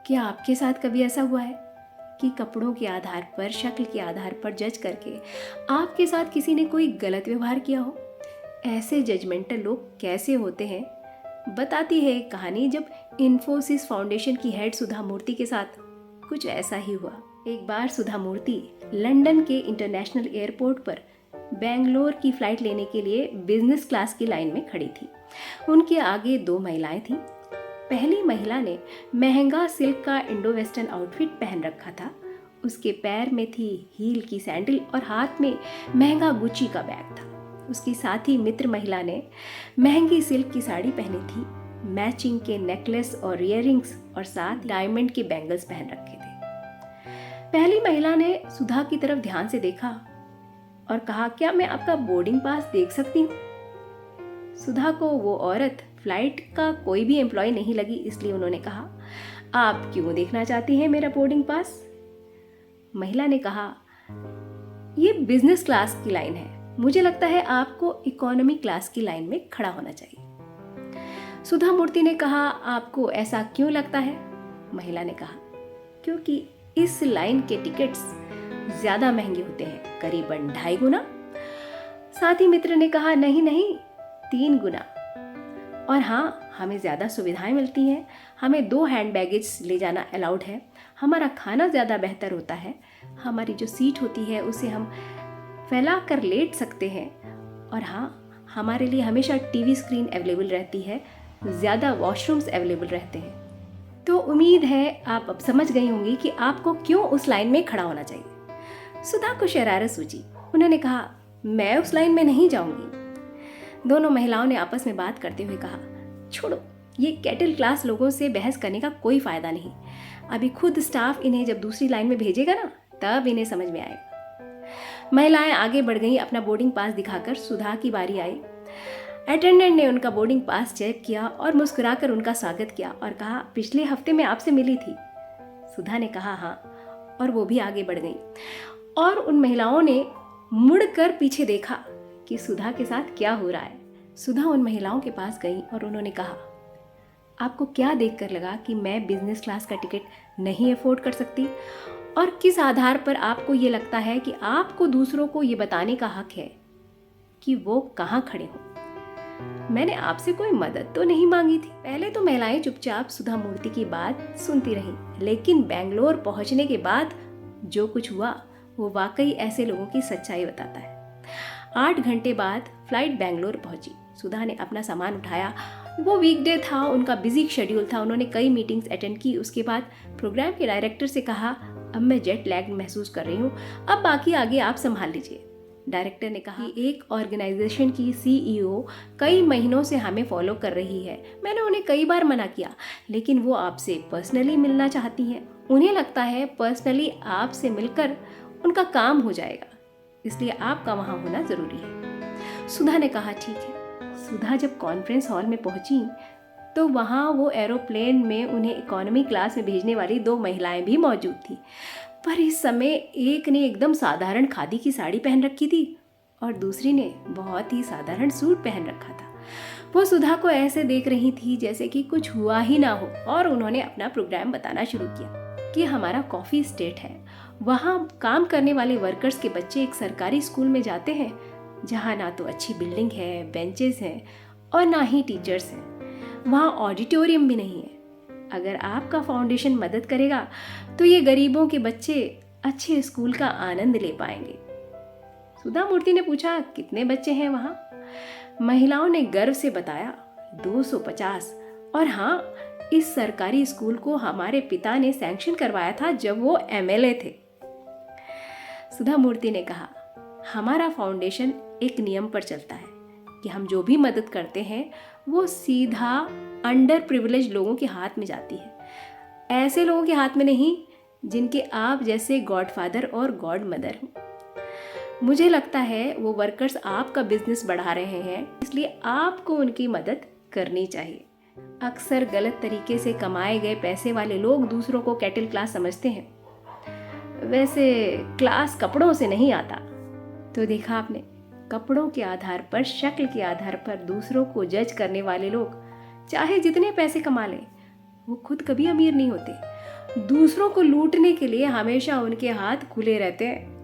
क्या आपके साथ कभी ऐसा हुआ है कि कपड़ों के आधार पर, शक्ल के आधार पर जज करके आपके साथ किसी ने कोई गलत व्यवहार किया हो? ऐसे जजमेंटल लोग कैसे होते हैं, बताती है एक कहानी जब इन्फोसिस फाउंडेशन की हेड सुधा मूर्ति के साथ कुछ ऐसा ही हुआ। एक बार सुधा मूर्ति लंदन के इंटरनेशनल एयरपोर्ट पर बेंगलोर की फ्लाइट लेने के लिए बिजनेस क्लास की लाइन में खड़ी थी। उनके आगे 2 महिलाएं थीं। पहली महिला ने महंगा सिल्क का इंडो वेस्टर्न आउटफिट पहन रखा था। उसके पैर में थी हील की सैंडल और हाथ में महंगा गुच्ची का बैग था। उसकी साथी मित्र महिला ने महंगी सिल्क की साड़ी पहनी थी, मैचिंग के नेकलेस और इयररिंग्स और साथ डायमंड के बैंगल्स पहन रखे थे। पहली महिला ने सुधा की तरफ ध्यान से देखा और कहा, क्या मैं आपका बोर्डिंग पास देख सकती हूँ? सुधा को वो औरत फ्लाइट का कोई भी एम्प्लॉय नहीं लगी, इसलिए उन्होंने कहा, आप क्यों देखना चाहती हैं मेरा बोर्डिंग पास? महिला ने कहा, ये बिजनेस क्लास की लाइन है, मुझे लगता है आपको इकोनॉमी क्लास की लाइन में खड़ा होना चाहिए। सुधा मूर्ति ने कहा, आपको ऐसा क्यों लगता है? महिला ने कहा, क्योंकि इस लाइन के टिकट्स ज्यादा महंगे होते हैं, करीबन 2.5 गुना। साथी मित्र ने कहा, नहीं नहीं, 3 गुना। और हाँ, हमें ज़्यादा सुविधाएं मिलती हैं, हमें 2 हैंड बैगेज ले जाना अलाउड है, हमारा खाना ज़्यादा बेहतर होता है, हमारी जो सीट होती है उसे हम फैला कर लेट सकते हैं, और हाँ, हमारे लिए हमेशा टीवी स्क्रीन अवेलेबल रहती है, ज़्यादा वॉशरूम्स अवेलेबल रहते हैं। तो उम्मीद है आप अब समझ गई होंगी कि आपको क्यों उस लाइन में खड़ा होना चाहिए। सुधा को शरारत सूझी। उन्होंने कहा, मैं उस लाइन में नहीं जाऊंगी। दोनों महिलाओं ने आपस में बात करते हुए कहा, छोड़ो, ये कैटल क्लास लोगों से बहस करने का कोई फायदा नहीं। अभी खुद स्टाफ इन्हें जब दूसरी लाइन में भेजेगा ना, तब इन्हें समझ में आएगा। महिलाएं आगे बढ़ गईं। अपना बोर्डिंग पास दिखाकर सुधा की बारी आई। अटेंडेंट ने उनका बोर्डिंग पास चेक किया और मुस्कुराकर उनका स्वागत किया और कहा, पिछले हफ्ते मैं आपसे मिली थी। सुधा ने कहा, हाँ, और वो भी आगे बढ़ गई। और उन महिलाओं ने मुड़कर पीछे देखा कि सुधा के साथ क्या हो रहा है। सुधा उन महिलाओं के पास गई और उन्होंने कहा, आपको क्या देखकर लगा कि मैं बिजनेस क्लास का टिकट नहीं अफोर्ड कर सकती, और किस आधार पर आपको ये लगता है कि आपको दूसरों को ये बताने का हक है कि वो कहाँ खड़े हों? मैंने आपसे कोई मदद तो नहीं मांगी थी। पहले तो महिलाएं चुपचाप सुधा मूर्ति की बात सुनती रहीं, लेकिन बेंगलोर पहुंचने के बाद जो कुछ हुआ वो वाकई ऐसे लोगों की सच्चाई बताता है। 8 घंटे बाद फ्लाइट बेंगलोर पहुंची। सुधा ने अपना सामान उठाया। वो वीकडे था, उनका बिजी शेड्यूल था। उन्होंने कई मीटिंग्स अटेंड की। उसके बाद प्रोग्राम के डायरेक्टर से कहा, अब मैं जेट लैग महसूस कर रही हूँ, अब बाकी आगे आप संभाल लीजिए। डायरेक्टर ने कहा, एक ऑर्गेनाइजेशन की सीईओ कई महीनों से हमें फॉलो कर रही है। मैंने उन्हें कई बार मना किया, लेकिन वो आपसे पर्सनली मिलना चाहती हैं। उन्हें लगता है पर्सनली आपसे मिलकर उनका काम हो जाएगा, इसलिए आपका वहाँ होना ज़रूरी है। सुधा ने कहा, ठीक है। सुधा जब कॉन्फ्रेंस हॉल में पहुंची तो वहाँ वो एरोप्लेन में उन्हें इकोनॉमी क्लास में भेजने वाली 2 महिलाएं भी मौजूद थी। पर इस समय एक ने एकदम साधारण खादी की साड़ी पहन रखी थी और दूसरी ने बहुत ही साधारण सूट पहन रखा था। वो सुधा को ऐसे देख रही थी जैसे कि कुछ हुआ ही ना हो, और उन्होंने अपना प्रोग्राम बताना शुरू किया कि हमारा कॉफ़ी स्टेट है, वहाँ काम करने वाले वर्कर्स के बच्चे एक सरकारी स्कूल में जाते हैं जहाँ ना तो अच्छी बिल्डिंग है, बेंचेस हैं, और ना ही टीचर्स हैं। वहाँ ऑडिटोरियम भी नहीं है। अगर आपका फाउंडेशन मदद करेगा तो ये गरीबों के बच्चे अच्छे स्कूल का आनंद ले पाएंगे। सुधा मूर्ति ने पूछा, कितने बच्चे हैं वहाँ? महिलाओं ने गर्व से बताया, 250। और हाँ, इस सरकारी स्कूल को हमारे पिता ने सैंक्शन करवाया था जब वो एमएलए थे। सुधा मूर्ति ने कहा, हमारा फाउंडेशन एक नियम पर चलता है कि हम जो भी मदद करते हैं वो सीधा अंडर प्रिविलेज लोगों के हाथ में जाती है, ऐसे लोगों के हाथ में नहीं जिनके आप जैसे गॉडफादर और गॉड मदर हो। मुझे लगता है वो वर्कर्स आपका बिजनेस बढ़ा रहे हैं, इसलिए आपको उनकी मदद करनी चाहिए। अक्सर गलत तरीके से कमाए गए पैसे वाले लोग दूसरों को कैटल क्लास समझते हैं। वैसे क्लास कपड़ों से नहीं आता। तो देखा आपने, कपड़ों के आधार पर, शक्ल के आधार पर दूसरों को जज करने वाले लोग चाहे जितने पैसे कमा लें, वो खुद कभी अमीर नहीं होते। दूसरों को लूटने के लिए हमेशा उनके हाथ खुले रहते हैं।